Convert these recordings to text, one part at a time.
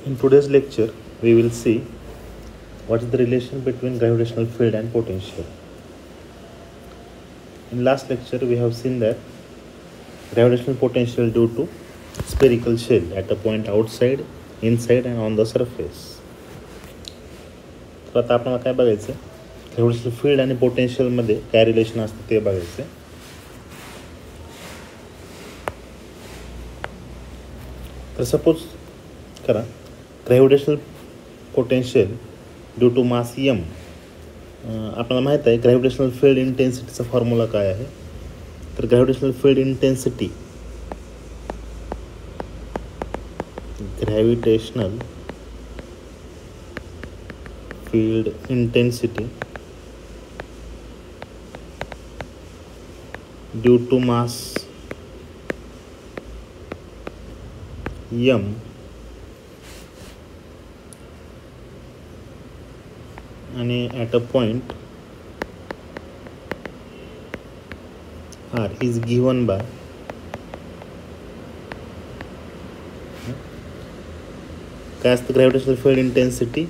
In today's lecture, we will see what is the relation between gravitational field and potential. In last lecture, we have seen that gravitational potential due to spherical shell at a point outside, inside and on the surface. तर आता आपल्याला काय बघायचं, gravitational field आणि पोटेन्शियलमध्ये काय relation असतं ते बघायचं. तर सपोज करा gravitational potential due to mass M. आपल्याला माहीत आहे ग्रॅव्हिटेशनल फील्ड इंटेन्सिटीचा फॉर्म्युला काय आहे. तर gravitational field intensity due to mass m आणि at a point r is given by काय असतं ग्रॅव्हिटेशनल फील्ड इंटेन्सिटी.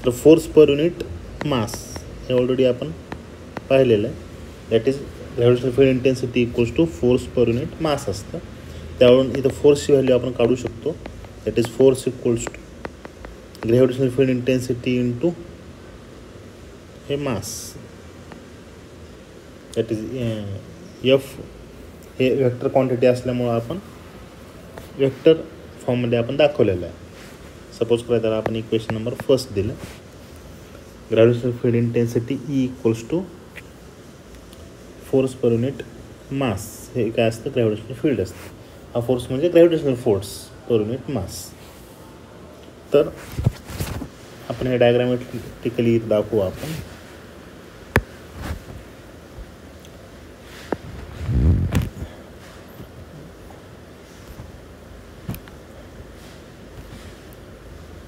तर फोर्स पर युनिट मास हे ऑलरेडी आपण पाहिलेलं आहे. That is gravitational field intensity equals to force per unit mass असतं. त्यावरून इथं फोर्सची व्हॅल्यू आपण काढू शकतो. That is force equals to gravitational field intensity into हे मास. दॅट इज एफ हे वेक्टर क्वांटिटी असल्यामुळं आपण वेक्टर फॉर्ममध्ये आपण दाखवलेलं आहे. सपोज करायचं तर आपण इक्वेशन नंबर फर्स्ट दिलं. Gravitational field intensity E equals to force per unit mass. हे काय असतं ग्रॅव्हिटेशनल फील्ड असतं. हा फोर्स म्हणजे gravitational force per unit mass. तर आपण हे डायग्रामॅटिकली दाखवू आपण.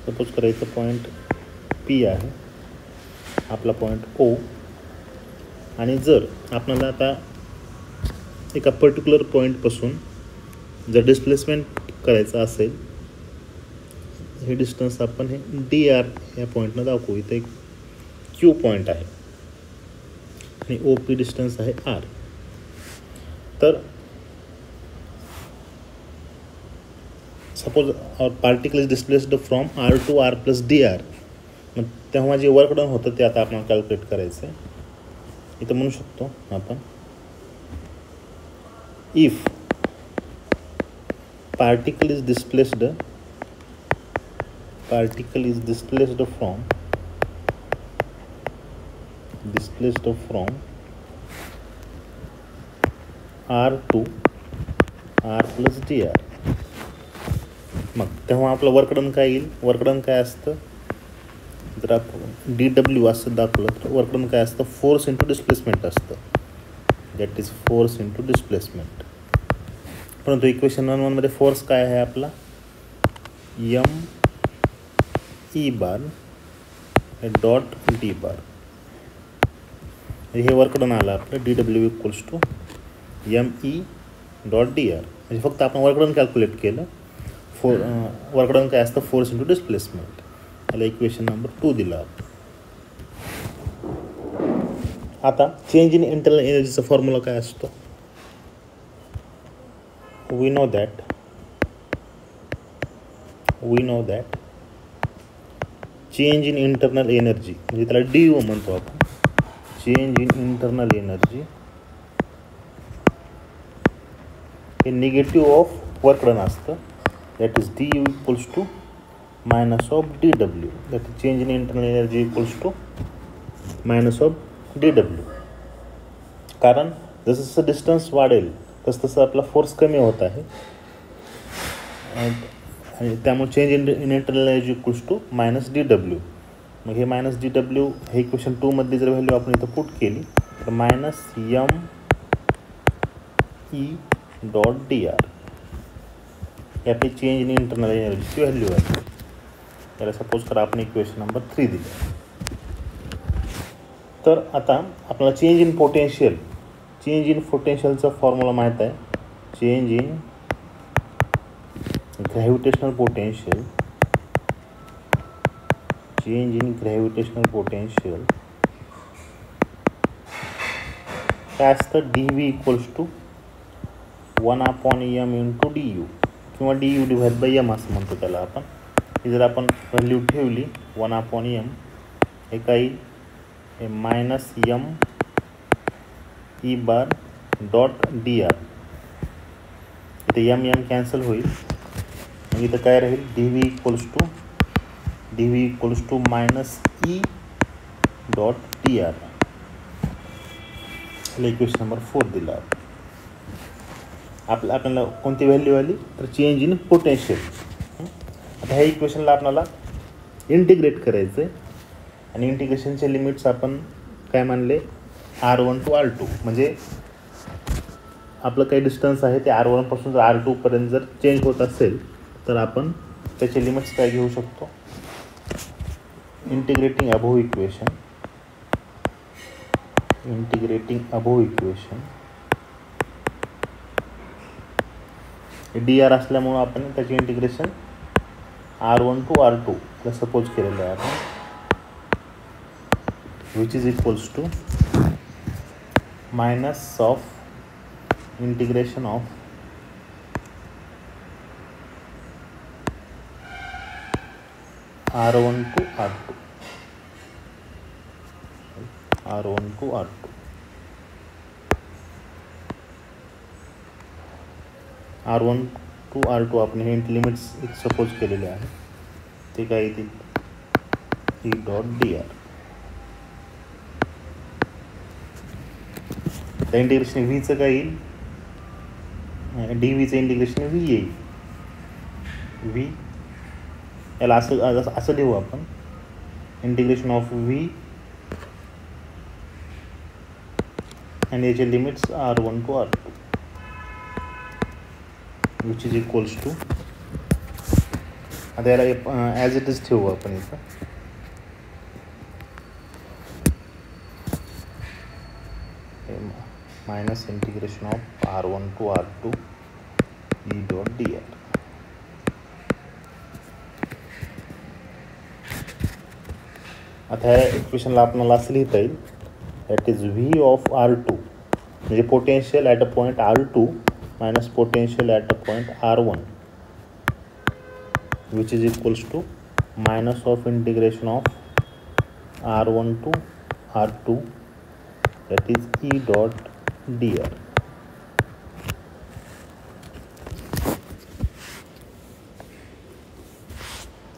सपोज करायचं पॉईंट पी आहे आपला पॉईंट ओ. आणि जर आपल्याला आता एका पर्टिक्युलर पॉईंटपासून जर डिस्प्लेसमेंट करायचं असेल, हे डिस्टन्स आपण हे डी आर या पॉईंटनं दाखवू. इथं एक क्यू पॉईंट आहे आणि ओ पी डिस्टन्स आहे आर. तर suppose particle is displaced from R to R plus D R. मग तेव्हा जे वर्क डन होतं ते आता आपल्याला कॅल्क्युलेट करायचं आहे. इथं म्हणू शकतो आपण if particle is displaced from r to r plus dr. मग तेव्हा आपलं वर्कडन काय येईल. वर्कडन काय असतं जर आपण डी डब्ल्यू असं दाखवलं तर वर्कडन काय असतं फोर्स इंटू डिस्प्लेसमेंट असतं. That is force into displacement. परंतु इक्वेशन 1 फोर्स काय आहे आपला M E bar dot D bar. हे वर्कडन आलं आपलं D W equals to M E dot D R. म्हणजे फक्त आपण वर्कडन कॅल्क्युलेट केलं. वर्कडन काय असतं फोर्स इंटू डिस्प्लेसमेंट. याला इक्वेशन नंबर 2 दिला आपण. आता चेंज इन इंटरनल एनर्जीचा फॉर्म्युला काय असतो. we know that change in internal energy म्हणजे त्याला DU म्हणतो आपण. चेंज इन इंटरनल एनर्जी हे निगेटिव्ह ऑफ वर्क डन असतं. That is DU equals to minus of DW. That is change in internal energy equals to minus of DW. कारण जसं जसं distance वाढेल तसं आपला फोर्स कमी होत आहे आणि त्यामुळे change in internal energy equals to minus DW. मग हे मायनस DW हे इक्वेशन 2 मध्ये जर व्हॅल्यू आपण इथं पुट केली तर minus M E dot D R ही आपली चेंज इन इंटरनल एनर्जीची व्हॅल्यू आहे. त्याला सपोज करा आपण इक्वेशन नंबर 3 दिली. तर आता आपल्याला चेंज इन पोटेन्शियलचा फॉर्म्युला माहीत आहे. Change in gravitational potential change in gravitational potential काय असतं, D V equals to 1/m into D U किंवा D U divide by M असं म्हणतो त्याला आपण. ही जर आपण व्हॅल्यू ठेवली 1/m हे काही हे -m E bar dot D R, इथे एम कॅन्सल होईल आणि इथं काय राहील, D V equals to -e dot D R. Equation number 4 दिला. आपल्याला कोणती व्हॅल्यू आली तर चेंज इन पोटेन्शियल. आता ह्या इक्वेशनला आपल्याला इंटिग्रेट करायचं आहे आणि इंटिग्रेशनचे लिमिट्स आपण काय मानले, R1 टू R2. म्हणजे आपलं काही डिस्टन्स आहे ते R1 पासून जर R2 पर्यंत जर चेंज होत असेल तर आपण त्याचे लिमिट्स काय घेऊ शकतो, integrating above equation D R असल्यामुळं आपण त्याचे इंटिग्रेशन R1 टू R2 ला सपोज केलेलं आहे आपण, which is equals to minus of integration of R1 to R2 आपण हे लिमिट्स सपोज केलेले आहे ते काय येतील, ई डॉट डी आर. त्या इंटिग्रेशन व्हीचं काय येईल, डी व्हीचं इंटिग्रेशन व्ही येईल. व्ही याला असं लिहू आपण, इंटिग्रेशन ऑफ व्ही आणि याचे limits R1 to R2 which is equals to, आता याला ॲज इट इज ठेवू आपण इथं, minus integration of R1 to R2 E dot D R. आता ह्या इक्वेशनला आपल्याला असं लिहिता येईल, that is V of R2 म्हणजे potential at a point R2 minus potential at a point R1 which is equals to minus of integration of R1 to R2 that is E dot D R.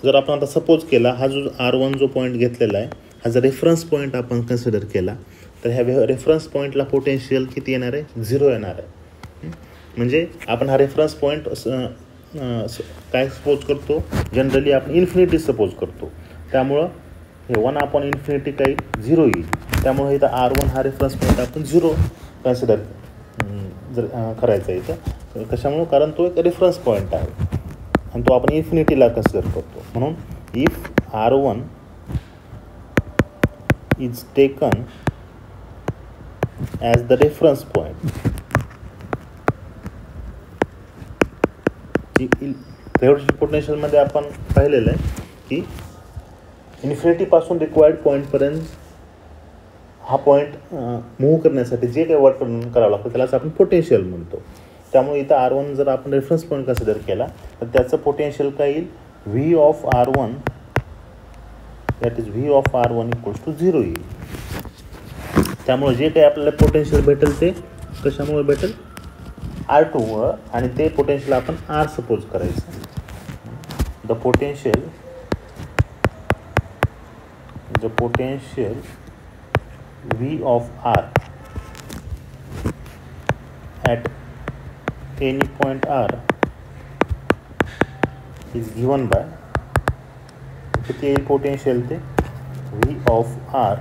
जर आपण आता suppose केला हा जो R1 जो point घेतलेला आहे हा जर रेफरन्स पॉईंट आपण कन्सिडर केला तर ह्या रेफरन्स पॉईंटला पोटेन्शियल किती येणार आहे, 0 येणार आहे. म्हणजे आपण हा रेफरन्स पॉईंट काय सपोज करतो, जनरली आपण इन्फिनिटी सपोज करतो, त्यामुळं हे 1/∞ काही 0 येईल. त्यामुळे इथं R1 हा रेफरन्स पॉईंट आपण 0 कन्सिडर जर करायचा इथं, कशामुळं, कारण तो एक रेफरन्स पॉईंट आहे आणि तो आपण इन्फिनिटीला कन्सिडर करतो. म्हणून if R1 is taken as the reference point, gravitational पोटेन्शियलमध्ये आपण पाहिलेलं आहे की इन्फिनिटीपासून रिक्वायर्ड पॉईंटपर्यंत हा पॉईंट मूव्ह करण्यासाठी जे काही वर्क करावं लागतं त्यालाच आपण पोटेन्शियल म्हणतो. त्यामुळे इथं R1 जर आपण रेफरन्स पॉईंट कन्सिडर केला तर त्याचं पोटेन्शियल काय येईल, V of R1 that is V of R1 equals to 0 येईल. त्यामुळे जे काही आपल्याला पोटेन्शियल भेटेल ते कशामुळे भेटेल, R2 आणि ते पोटेन्शियल आपण R सपोज करायचं. The potential V of R at any point R is given by किती येईल पोटेन्शियल ते, V of R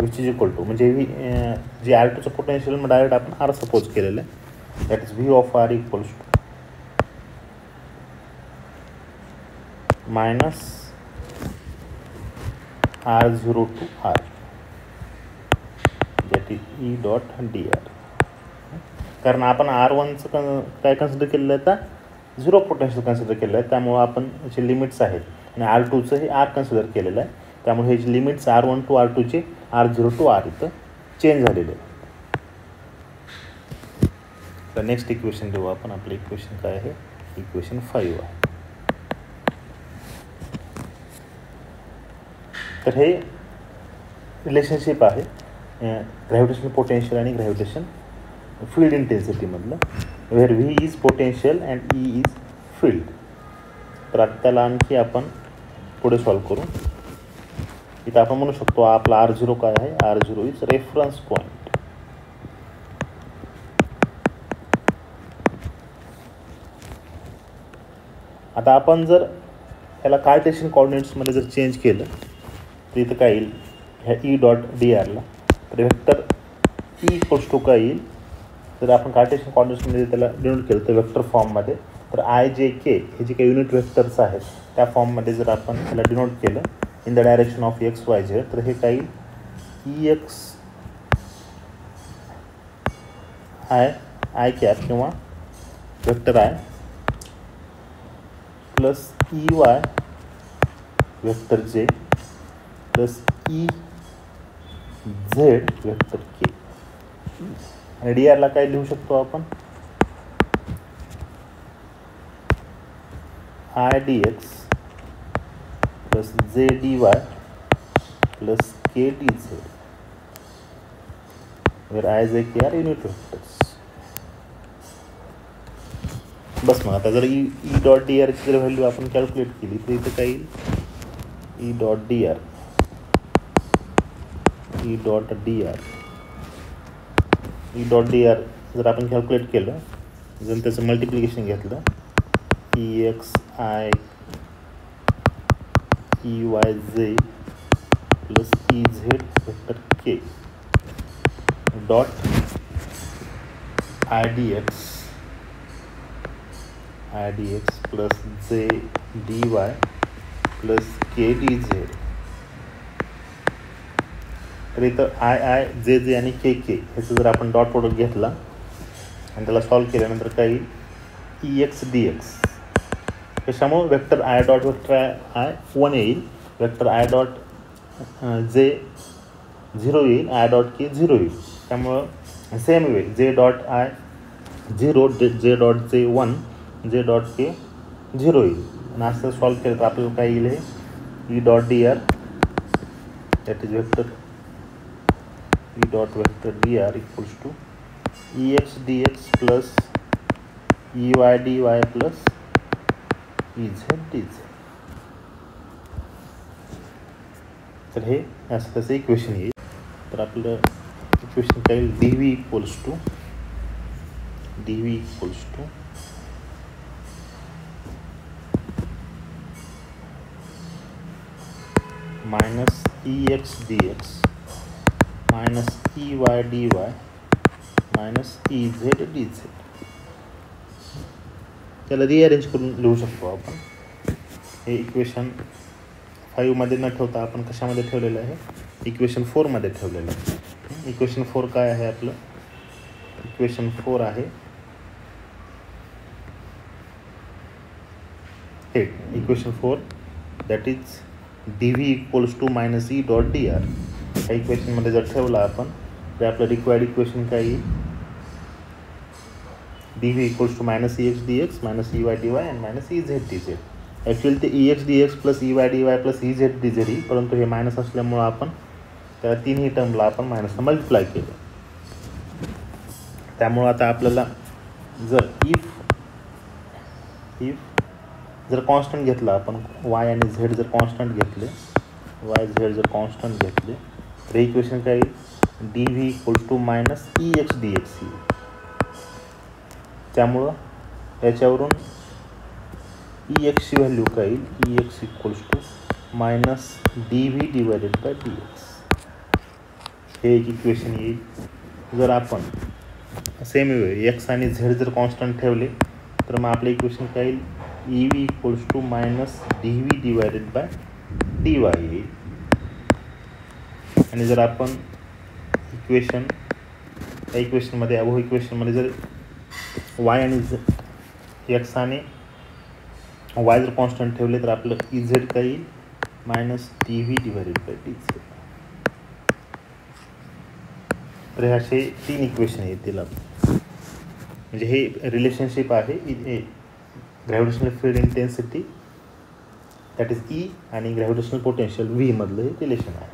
which is equal to, म्हणजे जे R2चं पोटेन्शियल मग डायरेक्ट आपण R सपोज केलेलं आहे, that is V of R equals to minus R0 to R that is E dot D R. कारण आपण R1चं काय कन्सिडर केलेलं आहे, 0 पोटेन्शियल कन्सिडर केलेलं आहे, त्यामुळं आपण याचे लिमिट्स आहेत आणि R2चं हे R कन्सिडर केलेलं आहे, त्यामुळे हे जे लिमिट्स R1 टू R2चे R0 टू R इथं चेंज झालेले आहे. तर नेक्स्ट इक्वेशन देऊ आपण. आपलं इक्वेशन काय आहे? इक्वेशन 5 आहे. तर हे रिलेशनशिप आहे ग्रॅव्हिटेशनल पोटेन्शियल आणि ग्रॅव्हिटेशन फील्ड इंटेन्सिटीमधलं, where V is potential and E is field. तर आता त्याला आणखी आपण पुढे सॉल्व करू. इथं आपण म्हणू शकतो आपला R0 काय आहे? R0 is reference point. आता आपण जर याला कार्टेशियन कोऑर्डिनेट्समध्ये जर चेंज केलं तर इथं काय येईल? ह्या ई डॉट डी आरला तर वेक्टर ई इक्वल्स टू काय येईल? जर आपण कार्टेशियन कोऑर्डिनेट्समध्ये त्याला डिनोट केलं तर वेक्टर फॉर्ममध्ये, तर आय जे के हे जे काही युनिट वेक्टर्स आहेत त्या फॉर्ममध्ये जर आपण त्याला डिनोट केलं in the direction of X Y Z, तर हे काही ई एक्स आय कॅप किंवा vector I plus E Y vector J plus E Z vector K. आणि डी आरला काय लिहू शकतो आपण? I D X plus J D Y plus K D Z, where I J K are unit vectors. बस मग आता जर ई डॉट डी आरची जर व्हॅल्यू आपण कॅल्क्युलेट केली तर इथं काय येईल? ई डॉट डी आर जर आपण कॅल्क्युलेट केलं, जर त्याचं मल्टिप्लिकेशन घेतलं E X I E Y J plus E Z vector K dot I D X plus J D Y plus K D Z. तर इथं आय जे आणि के ह्याचं जर आपण डॉट प्रोडक्ट घेतला आणि त्याला सॉल्व केल्यानंतर काही ई एक्स डी एक्स, त्याच्यामुळं vector I dot vector I 1 येईल, वेक्टर आय डॉट जे 0 येईल, आय डॉट के 0 येईल. त्यामुळं same way J dot I 0, J dot J 1, J dot के 0 येईल. आणि असं सॉल्व केलं तर आपल्याला काय येईल? हे E dot D R that is vector E dot vector D R equals to E X D X plus E Y D Y plus E Z D Z. तर हे असं त्याचं इक्वेशन येईल. तर आपलं इक्वेशन काय येईल? D V equals to minus E X D X minus E Y D Y minus E Z D Z. त्याला रिअरेंज करून लिहू शकतो आपण. हे इक्वेशन 5मध्ये न ठेवता आपण कशामध्ये ठेवलेलं आहे? इक्वेशन 4मध्ये ठेवलेलं आहे. इक्वेशन 4 काय आहे आपलं? इक्वेशन 4 आहे हे equation 4 that is D V equals to minus E dot D R. ह्या इक्वेशनमध्ये जर ठेवला आपण तर आपलं रिक्वायर्ड इक्वेशन काय येईल? D V equals to minus E X D X minus E Y D Y and minus E Z D Z. Actually ते E X D X plus E Y D Y plus E Z D Z येईल, परंतु हे minus असल्यामुळं आपण त्या तिन्ही टर्मला आपण मायनसला multiply केलं. त्यामुळं आता आपल्याला जर इफ जर कॉन्स्टंट घेतला आपण वाय आणि झेड जर कॉन्स्टंट घेतले तर इक्वेशन काय येईल? D V equals to minus E X D X येईल. त्यामुळं याच्यावरून ई एक्सची व्हॅल्यू काय येईल? E X equals to minus D V divided by D X. हे एक इक्वेशन येईल. जर आपण सेम वे एक्स आणि झेड जर कॉन्स्टंट ठेवले तर मग आपलं इक्वेशन काय येईल? E V equals to minus D V divided by D Y येईल. आणि जर आपण इक्वेशनमध्ये जर वाय आणि एक्स आणि वाय जर कॉन्स्टंट ठेवले तर आपलं इझेड काय येईल minus T V divided by D Z. तर हे असे 3 इक्वेशन येतील. म्हणजे हे रिलेशनशिप आहे gravitational field intensity that is E आणि ग्रॅव्हिटेशनल पोटेन्शियल व्ही मधलं हे रिलेशन आहे.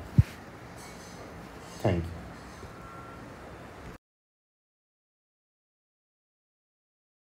थँक्यू.